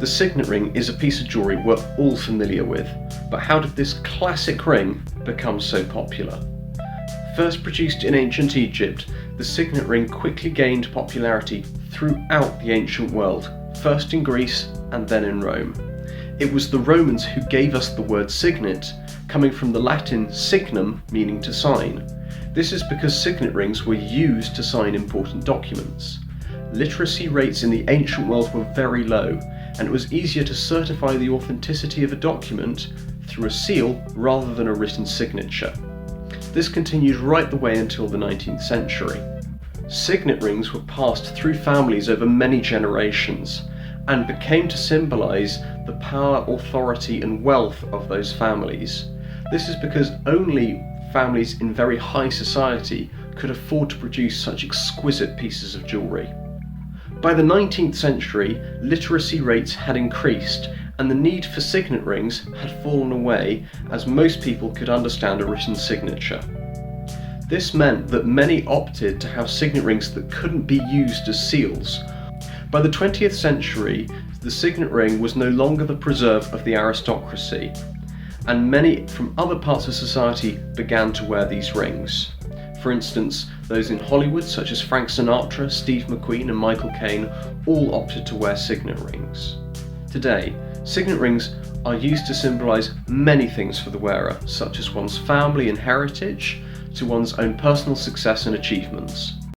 The signet ring is a piece of jewellery we're all familiar with, but how did this classic ring become so popular? First produced in ancient Egypt, the signet ring quickly gained popularity throughout the ancient world, first in Greece and then in Rome. It was the Romans who gave us the word signet, coming from the Latin signum, meaning to sign. This is because signet rings were used to sign important documents. Literacy rates in the ancient world were very low, and it was easier to certify the authenticity of a document through a seal rather than a written signature. This continued right the way until the 19th century. Signet rings were passed through families over many generations and became to symbolise the power, authority and wealth of those families. This is because only families in very high society could afford to produce such exquisite pieces of jewellery. By the 19th century, literacy rates had increased and the need for signet rings had fallen away as most people could understand a written signature. This meant that many opted to have signet rings that couldn't be used as seals. By the 20th century, the signet ring was no longer the preserve of the aristocracy, and many from other parts of society began to wear these rings. For instance, those in Hollywood such as Frank Sinatra, Steve McQueen and Michael Caine all opted to wear signet rings. Today, signet rings are used to symbolise many things for the wearer, such as one's family and heritage, to one's own personal success and achievements.